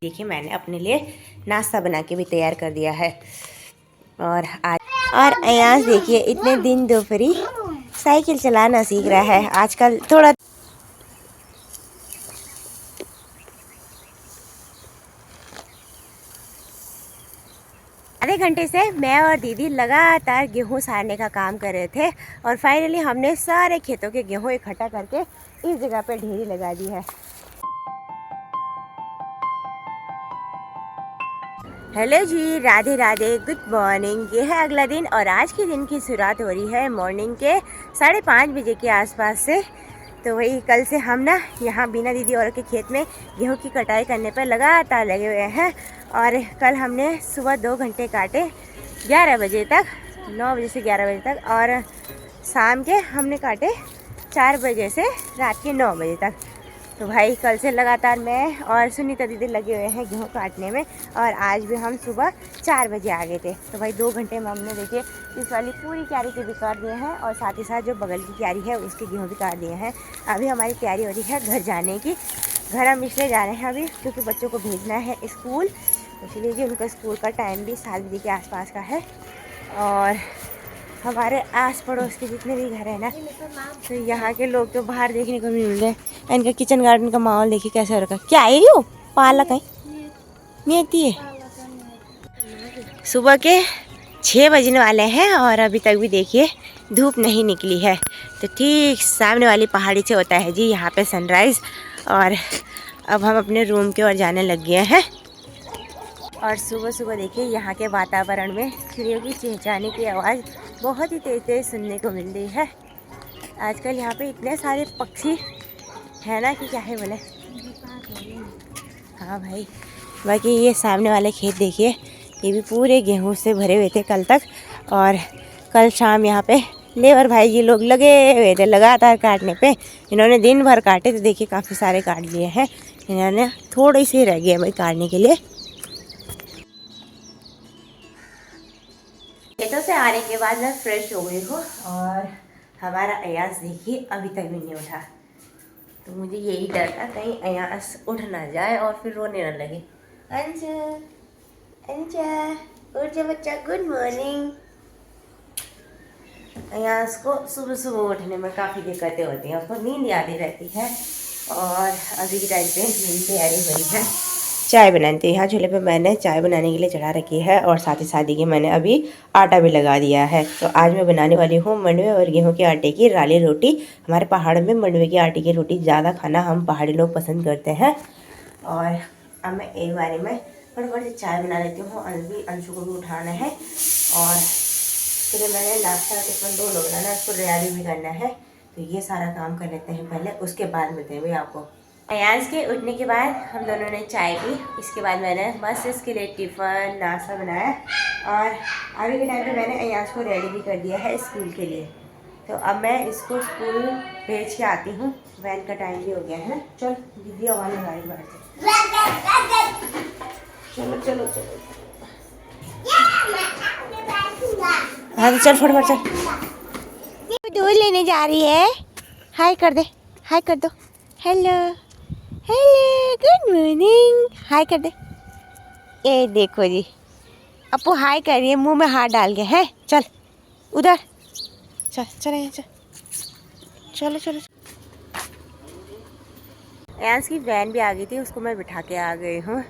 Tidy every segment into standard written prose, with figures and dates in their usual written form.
देखिए मैंने अपने लिए नाश्ता बना के भी तैयार कर दिया है। और अयाज देखिए इतने दिन दोपहरी साइकिल चलाना सीख रहा है आजकल। थोड़ा आधे घंटे से मैं और दीदी लगातार गेहूं सारने का काम कर रहे थे और फाइनली हमने सारे खेतों के गेहूं इकट्ठा करके इस जगह पे ढेरी लगा दी है। हेलो जी, राधे राधे, गुड मॉर्निंग। ये है अगला दिन और आज के दिन की शुरुआत हो रही है मॉर्निंग के 5:30 बजे के आसपास से। तो वही कल से हम ना यहाँ बीना दीदी और के खेत में गेहूं की कटाई करने पर लगातार लगे हुए हैं। और कल हमने सुबह 2 घंटे काटे 11 बजे तक, 9 बजे से 11 बजे तक, और शाम के हमने काटे 4 बजे से रात के 9 बजे तक। तो भाई कल से लगातार मैं और सुनीता दीदी लगे हुए हैं गेहूँ काटने में। और आज भी हम सुबह 4 बजे आ गए थे। तो भाई 2 घंटे में हमने देखिए इस वाली पूरी क्यारी के भी काट दिए हैं और साथ ही साथ जो बगल की क्यारी है उसके गेहूँ भी काट दिए हैं। अभी हमारी तैयारी हो रही है घर जाने की। घर हम इसलिए जा रहे हैं अभी क्योंकि बच्चों को भेजना है स्कूल, इसलिए कि उनका स्कूल का टाइम भी 7 बजे के आसपास का है। और हमारे आस पड़ोस के जितने भी घर हैं ना, तो यहाँ के लोग तो बाहर देखने को मिल रहे हैं। इनका किचन गार्डन का माहौल देखिए कैसा हो रखा है। क्या है यो पालक है, मेथी है। सुबह के 6 बजने वाले हैं और अभी तक भी देखिए धूप नहीं निकली है। तो ठीक सामने वाली पहाड़ी से होता है जी यहाँ पे सनराइज़। और अब हम अपने रूम की ओर जाने लग गए हैं। और सुबह सुबह देखिए यहाँ के वातावरण में चिड़ियों की चहचहाने की आवाज़ बहुत ही तेज़ तेज़ सुनने को मिल रही है। आजकल यहाँ पे इतने सारे पक्षी है ना कि क्या है बोले। हाँ भाई, बाकी ये सामने वाले खेत देखिए, ये भी पूरे गेहूं से भरे हुए थे कल तक। और कल शाम यहाँ पे लेबर भाई जी लोग लगे हुए थे लगातार काटने पे। इन्होंने दिन भर काटे तो देखिए काफ़ी सारे काट लिए हैं। इन्होंने थोड़े से रह गए भाई काटने के लिए। खेतों से आने के बाद मैं फ्रेश हो गई हूँ और हमारा अयास देखिए अभी तक भी नहीं उठा। तो मुझे यही डर था कहीं अयास उठ ना जाए और फिर रोने ना लगे। अंशु, अंशा उठ जा बच्चा, गुड मॉर्निंग। अयास को सुबह सुबह उठने में काफ़ी दिक्कतें होती हैं, उसको नींद आती रहती है। और अभी के टाइम पे मेरी तैयारी हो रही है चाय बनाने। तो यहाँ चूल्हे पे मैंने चाय बनाने के लिए चढ़ा रखी है और साथ ही साथ देखिए मैंने अभी आटा भी लगा दिया है। तो आज मैं बनाने वाली हूँ मंडवे और गेहूं के आटे की राली रोटी। हमारे पहाड़ में मंडवे के आटे की रोटी ज़्यादा खाना हम पहाड़ी लोग पसंद करते हैं। और अब मैं एक बारी में फटाफट से चाय बना लेती हूँ। अभी अंशु को भी उठाना है और फिर मैंने नाश्ता टिफिन 2 लोग बनाना है, उसको तैयारी भी करना है। तो ये सारा काम कर लेते हैं पहले, उसके बाद मिलते हैं भाई आपको। अयाज के उठने के बाद हम दोनों ने चाय पी। इसके बाद मैंने बस इसके लिए टिफ़िन नाश्ता बनाया और अभी के टाइम पे मैंने अयाज को रेडी भी कर दिया है स्कूल के लिए। तो अब मैं इसको स्कूल भेज के आती हूँ, वैन का टाइम भी हो गया है ना। चल दीदी आवाज़ गाड़ी बाहर से, चलो चलो चलो। हाँ तो चल फटाफट चल। दूध लेने जा रही है। हाय कर दे, हाय कर दो। हेलो हेलो, गुड मॉर्निंग, हाय कर दे। ये देखो जी अपू हाय कर रही है, मुंह में हाथ डाल के है। चल उधर चल, चले चल, चलो चलो। एंस की वैन भी आ गई थी, उसको मैं बिठा के आ गई हूँ।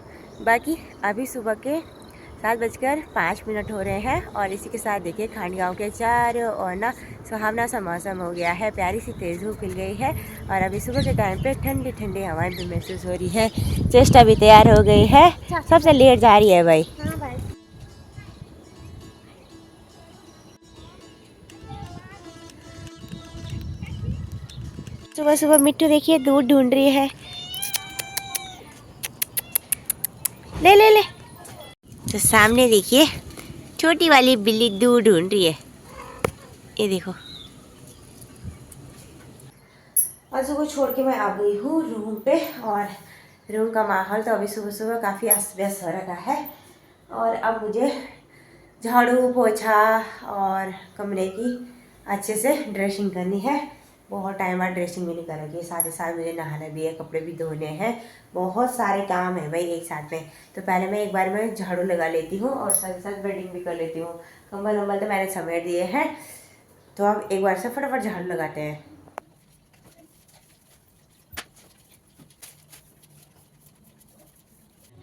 बाकी अभी सुबह के 7:05 हो रहे हैं और इसी के साथ देखिए खांडगांव के चारों और ना सुहावना सा मौसम हो गया है, प्यारी सी तेज़ धूप खिल गई है। और अभी सुबह के टाइम पे ठंडी ठंडी हवाएं भी महसूस हो रही है। चेष्टा भी तैयार हो गई है, सबसे लेट जा रही है भाई। हाँ भाई। सुबह सुबह मिट्टू देखिए दूध ढूंढ रही है। ले ले ले। तो सामने देखिए छोटी वाली बिल्ली दूध ढूंढ रही है, ये देखो। अंशु को छोड़ के मैं आ गई हूँ रूम पे और रूम का माहौल तो अभी सुबह सुबह काफ़ी अस्त व्यस्त हो रखा है। और अब मुझे झाड़ू पोछा और कमरे की अच्छे से ड्रेसिंग करनी है। बहुत टाइम बाद ड्रेसिंग भी नहीं कर रखी है, साथ ही साथ मुझे नहाना भी है, कपड़े भी धोने हैं, बहुत सारे काम है भाई एक साथ में। तो पहले मैं एक बार में झाड़ू लगा लेती हूँ और साथ ही साथ बेडिंग भी कर लेती हूँ। कंबल वम्बल तो मैंने समेट दिए हैं, तो अब एक बार से फटाफट झाड़ू लगाते हैं।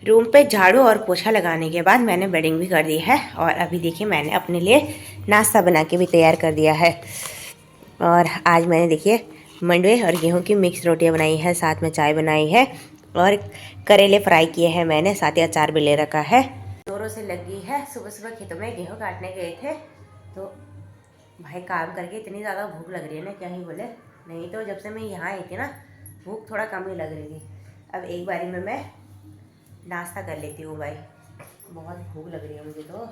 रूम पे झाड़ू और पोछा लगाने के बाद मैंने बेडिंग भी कर दी है और अभी देखिए मैंने अपने लिए नाश्ता बना के भी तैयार कर दिया है। और आज मैंने देखिए मंडवे और गेहूं की मिक्स रोटियां बनाई है, साथ में चाय बनाई है और करेले फ्राई किए हैं मैंने, साथ ही अचार भी ले रखा है। जोरों से लग गई है। सुबह सुबह खेतों में गेहूँ काटने गए थे तो भाई काम करके इतनी ज़्यादा भूख लग रही है ना, क्या ही बोले। नहीं तो जब से मैं यहाँ आई थी ना भूख थोड़ा कम ही लग रही थी। अब एक बारी में मैं नाश्ता कर लेती हूँ भाई, बहुत भूख लग रही है मुझे तो।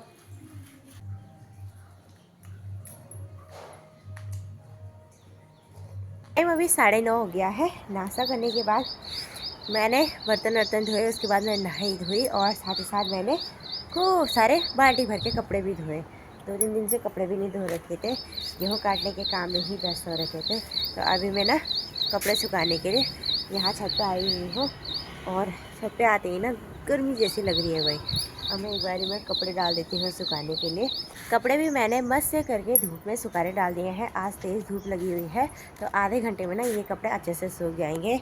टाइम अभी 9:30 हो गया है। नाश्ता करने के बाद मैंने बर्तन वर्तन धोए, उसके बाद मैं नहाई धोई और साथ ही साथ मैंने खूब सारे बाल्टी भर के कपड़े भी धोए। 2-3 दिन से कपड़े भी नहीं धो रखे थे, गेहूँ काटने के काम में ही व्यस्त हो रखे थे। तो अभी मैं ना कपड़े सुखाने के लिए यहाँ छत पे आई हुई हूँ और छत पे आते ही ना गर्मी जैसी लग रही है भाई। अब मैं एक बारी में कपड़े डाल देती हूँ सुखाने के लिए। कपड़े भी मैंने मस्त से करके धूप में सुखाने डाल दिए हैं। आज तेज़ धूप लगी हुई है तो आधे घंटे में ना ये कपड़े अच्छे से सूख जाएंगे।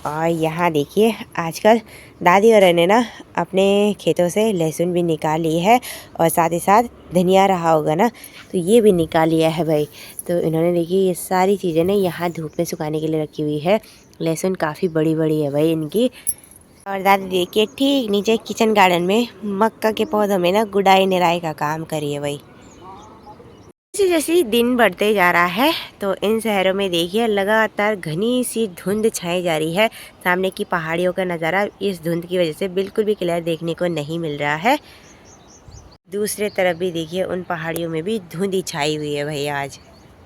और यहाँ देखिए आजकल दादी और ने ना अपने खेतों से लहसुन भी निकाल ली है और साथ ही साथ धनिया रहा होगा ना तो ये भी निकाल लिया है भाई। तो इन्होंने देखिए ये सारी चीज़ें ना यहाँ धूप में सुखाने के लिए रखी हुई है। लहसुन काफ़ी बड़ी बड़ी है भाई इनकी। और दादी देखिए ठीक नीचे किचन गार्डन में मक्का के पौधों में ना गुड़ाई निराई का काम करिए भाई। जैसे जैसे दिन बढ़ते जा रहा है तो इन शहरों में देखिए लगातार घनी सी धुंध छाई जा रही है। सामने की पहाड़ियों का नज़ारा इस धुंध की वजह से बिल्कुल भी क्लियर देखने को नहीं मिल रहा है। दूसरे तरफ भी देखिए उन पहाड़ियों में भी धुंध ही छाई हुई है भाई आज।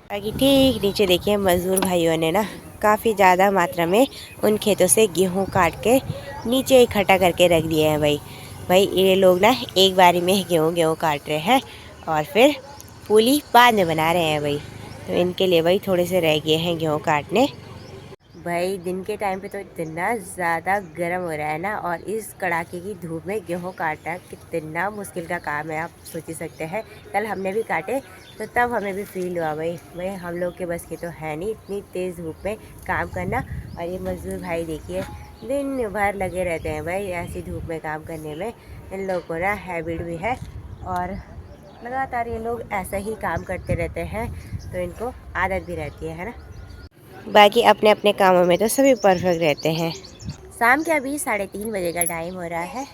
बाकी ठीक नीचे देखिए मज़दूर भाइयों ने ना काफ़ी ज़्यादा मात्रा में उन खेतों से गेहूं काट के नीचे इकट्ठा करके रख दिए हैं भाई ये लोग ना एक बारी में गेहूं काट रहे हैं और फिर पूली बाद में बना रहे हैं भाई। तो इनके लिए भाई थोड़े से रह गए हैं गेहूं काटने। भाई दिन के टाइम पे तो इतना ज़्यादा गर्म हो रहा है ना, और इस कड़ाके की धूप में गेहूं काटना कितना मुश्किल का काम है आप सोच ही सकते हैं। कल हमने भी काटे तो तब हमें भी फील हुआ भाई हम लोग के बस की तो है नहीं इतनी तेज़ धूप में काम करना। और ये मज़दूर भाई देखिए दिन भर लगे रहते हैं भाई ऐसी धूप में काम करने में। इन लोगों को ना हैबिट भी है और लगातार ये लोग ऐसा ही काम करते रहते हैं तो इनको आदत भी रहती है ना। बाकी अपने अपने कामों में तो सभी परफेक्ट रहते हैं। शाम के अभी 3:30 बजे का टाइम हो रहा है।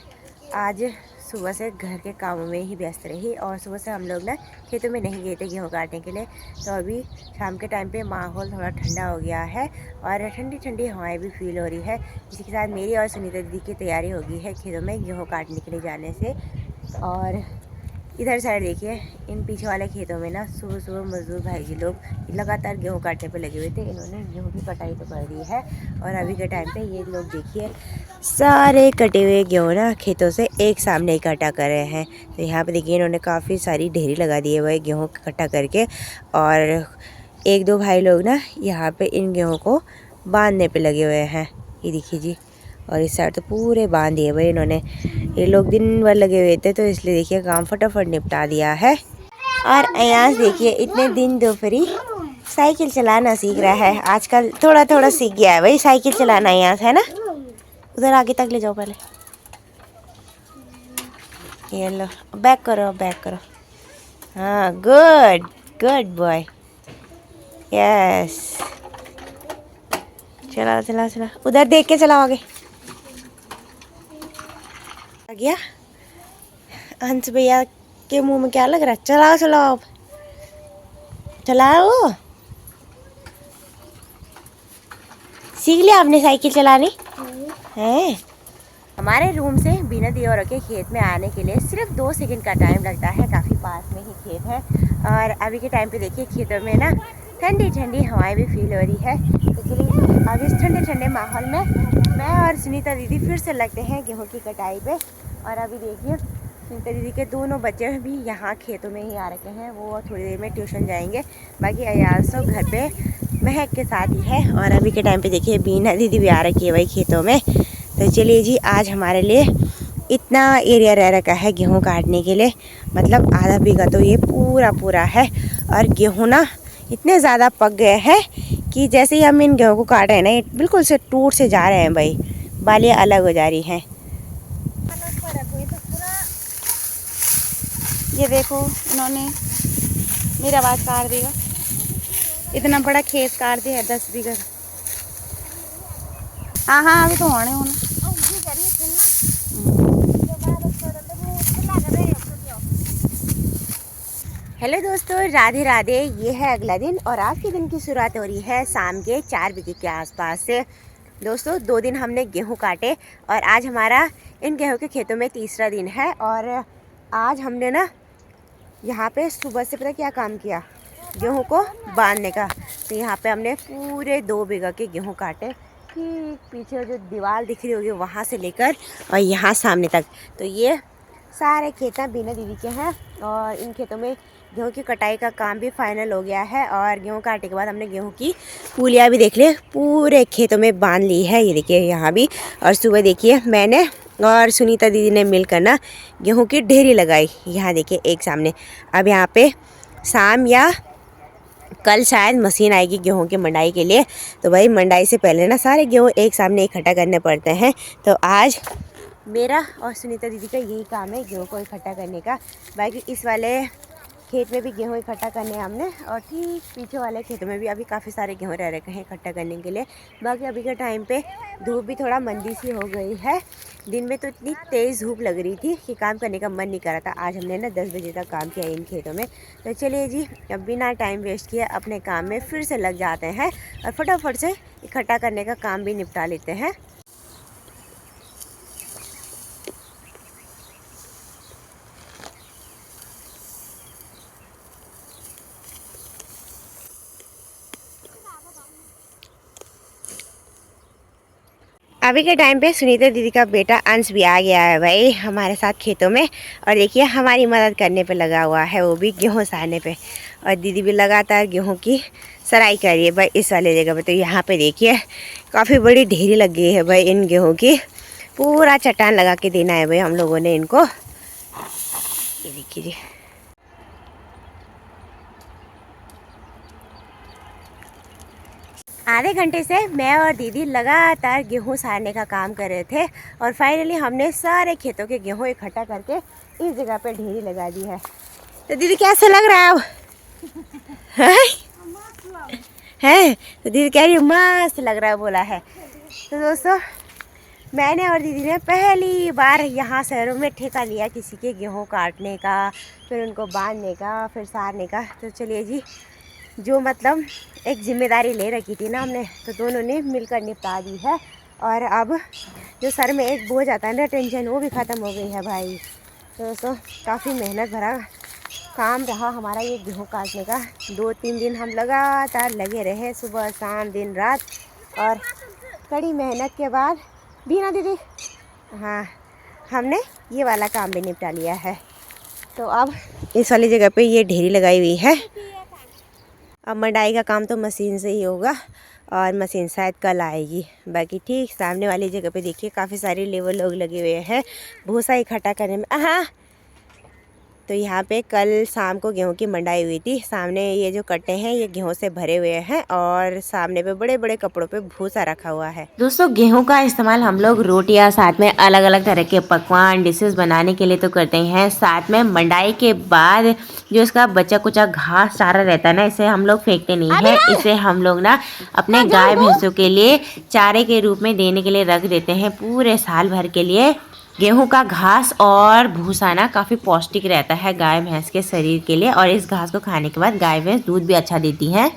आज सुबह से घर के कामों में ही व्यस्त रही और सुबह से हम लोग ना खेतों में नहीं गए थे गेहूँ काटने के लिए। तो अभी शाम के टाइम पे माहौल थोड़ा ठंडा हो गया है और ठंडी ठंडी हवाएं भी फील हो रही है। इसी के साथ मेरी और सुनीता दीदी की तैयारी हो गई है खेतों में गेहूँ काटने के लिए जाने से। और इधर साइड देखिए इन पीछे वाले खेतों में ना सुबह सुबह मजदूर भाई जी लोग लगातार गेहूँ काटने पे लगे हुए थे। इन्होंने गेहूँ की कटाई तो कर दी है और अभी के टाइम पे ये लोग देखिए सारे कटे हुए गेहूँ ना खेतों से एक सामने इकट्ठा कर रहे हैं। तो यहाँ पे देखिए इन्होंने काफ़ी सारी ढेरी लगा दी है वही गेहूँ इकट्ठा करके। और एक दो भाई लोग ना यहाँ पे इन गेहूँ को बांधने पे लगे हुए हैं, ये देखिए जी। और इस साइड तो पूरे बांध दिए भाई इन्होंने। ये लोग दिन भर लगे हुए थे तो इसलिए देखिए काम फटाफट निपटा दिया है। और अयास देखिए इतने दिन दोपहरी साइकिल चलाना सीख रहा है। आजकल थोड़ा थोड़ा सीख गया है भाई साइकिल चलाना अयास, है ना। उधर आगे तक ले जाओ पहले। ये लो बैक करो बैक करो। हाँ गुड गुड बॉय, यस। चलाओ चलाओ चलाओ, उधर देख के चलाओ आगे। आ गया हंस भैया के मुंह में क्या लग रहा है। चलाओ चलाओ चलाओ, सीख लिया आपने साइकिल चलानी है। हमारे रूम से बिना दियोर के खेत में आने के लिए सिर्फ 2 सेकंड का टाइम लगता है। काफ़ी पास में ही खेत है और अभी के टाइम पे देखिए खेतों में ना ठंडी ठंडी हवाएं भी फील हो रही है। तो चलिए अब इस ठंडे ठंडे माहौल में मैं और सुनीता दीदी फिर से लगते हैं गेहूँ की कटाई पे। और अभी देखिए सुनीता दीदी के दोनों बच्चे भी यहाँ खेतों में ही आ रखे हैं, वो थोड़ी देर में ट्यूशन जाएंगे। बाकी अयास तो घर पे महक के साथ ही है। और अभी के टाइम पे देखिए बीना दीदी भी आ रखी है वही खेतों में। तो चलिए जी, आज हमारे लिए इतना एरिया रह रखा है गेहूँ काटने के लिए, मतलब आधा बीघा तो ये पूरा है। और गेहूँ ना इतने ज़्यादा पक गए हैं कि जैसे ही हम इन गेहूँ को काट रहे हैं ना, ये बिल्कुल से टूट से जा रहे हैं भाई, बालियाँ अलग हो जा रही हैं। ये देखो इन्होंने मेरा आवाज़ काट दिया, इतना बड़ा खेत काट दिया है 10 बीघा। हाँ अभी तो होने होना। हेलो दोस्तों, राधे राधे। ये है अगला दिन और आज के दिन की शुरुआत हो रही है शाम के 4 बजे के आसपास से। दोस्तों 2 दिन हमने गेहूं काटे और आज हमारा इन गेहूं के खेतों में तीसरा दिन है। और आज हमने ना यहाँ पे सुबह से पता क्या काम किया, गेहूं को बांधने का। तो यहाँ पे हमने पूरे 2 बीघा के गेहूं काटे, ठीक पीछे जो दीवार दिख रही होगी वहाँ से लेकर और यहाँ सामने तक। तो ये सारे खेत बीना दीदी के हैं और इन खेतों में गेहूं की कटाई का काम भी फाइनल हो गया है। और गेहूं काटने के बाद हमने गेहूं की पूलियाँ भी देख ले पूरे खेतों में बांध ली है, ये देखिए यहाँ भी। और सुबह देखिए मैंने और सुनीता दीदी ने मिलकर ना गेहूं की ढेरी लगाई, यहाँ देखिए एक सामने। अब यहाँ पे शाम या कल शायद मशीन आएगी गेहूं की मंडाई के लिए। तो भाई मंडाई से पहले ना सारे गेहूं एक सामने इकट्ठा करने पड़ते हैं। तो आज मेरा और सुनीता दीदी का यही काम है गेहूं को इकट्ठा करने का। बाकी इस वाले खेत में भी गेहूं इकट्ठा करने हैं हमने और ठीक पीछे वाले खेतों में भी अभी काफ़ी सारे गेहूं रह रखे हैं इकट्ठा करने के लिए। बाकी अभी के टाइम पे धूप भी थोड़ा मंदी सी हो गई है। दिन में तो इतनी तेज़ धूप लग रही थी कि काम करने का मन नहीं कर रहा था। आज हमने ना 10 बजे तक काम किया इन खेतों में। तो चलिए जी, अब बिना टाइम वेस्ट किए अपने काम में फिर से लग जाते हैं और फटाफट से इकट्ठा करने का काम भी निपटा लेते हैं। अभी के टाइम पे सुनीता दीदी का बेटा अंश भी आ गया है भाई हमारे साथ खेतों में। और देखिए हमारी मदद करने पे लगा हुआ है, वो भी गेहूं सराने पे। और दीदी भी लगातार गेहूं की सराई कर रही है भाई इस वाले जगह पे। तो यहाँ पे देखिए काफ़ी बड़ी ढेरी लग गई है भाई इन गेहूं की, पूरा चट्टान लगा के देना है भाई हम लोगों ने इनको। ये देखिए जी, आधे घंटे से मैं और दीदी लगातार गेहूं सारने का काम कर रहे थे और फाइनली हमने सारे खेतों के गेहूं इकट्ठा करके इस जगह पे ढेरी लगा दी है। तो दीदी कैसा लग रहा है अब? है तो दीदी कह रही मस्त लग रहा है बोला है। तो दोस्तों मैंने और दीदी ने पहली बार यहाँ शहरों में ठेका लिया किसी के गेहूँ काटने का, फिर उनको बांधने का, फिर सारने का। तो चलिए जी, जो मतलब एक जिम्मेदारी ले रखी थी ना हमने, तो दोनों ने मिलकर निपटा दी है। और अब जो सर में एक बोझ आता है ना टेंशन, वो भी ख़त्म हो गई है भाई। तो दोस्तों काफ़ी मेहनत भरा काम रहा हमारा ये गेहूँ काटने का। 2-3 दिन हम लगातार लगे रहे, सुबह शाम दिन रात। और कड़ी मेहनत के बाद बीना दीदी हाँ हमने ये वाला काम भी निपटा लिया है। तो अब इस वाली जगह पे ये ढेरी लगाई हुई है। अब मंडाई का काम तो मशीन से ही होगा और मशीन शायद कल आएगी। बाकी ठीक सामने वाली जगह पे देखिए काफ़ी सारे लेबर लोग लगे हुए हैं भूसा इकट्ठा करने में। हाँ, तो यहाँ पे कल शाम को गेहूं की मंडाई हुई थी। सामने ये जो कट्टे हैं ये गेहूं से भरे हुए हैं और सामने पे बड़े बड़े कपड़ों पे भूसा रखा हुआ है। दोस्तों गेहूं का इस्तेमाल हम लोग रोटियां साथ में अलग अलग तरह के पकवान डिशेस बनाने के लिए तो करते हैं। साथ में मंडाई के बाद जो इसका बचा कुचा घास चारा रहता है ना, इसे हम लोग फेंकते नहीं है। इसे हम लोग ना अपने गाय भैंसों के लिए चारे के रूप में देने के लिए रख देते हैं पूरे साल भर के लिए। गेहूं का घास और भूसा ना काफ़ी पौष्टिक रहता है गाय भैंस के शरीर के लिए और इस घास को खाने के बाद गाय भैंस दूध भी अच्छा देती हैं।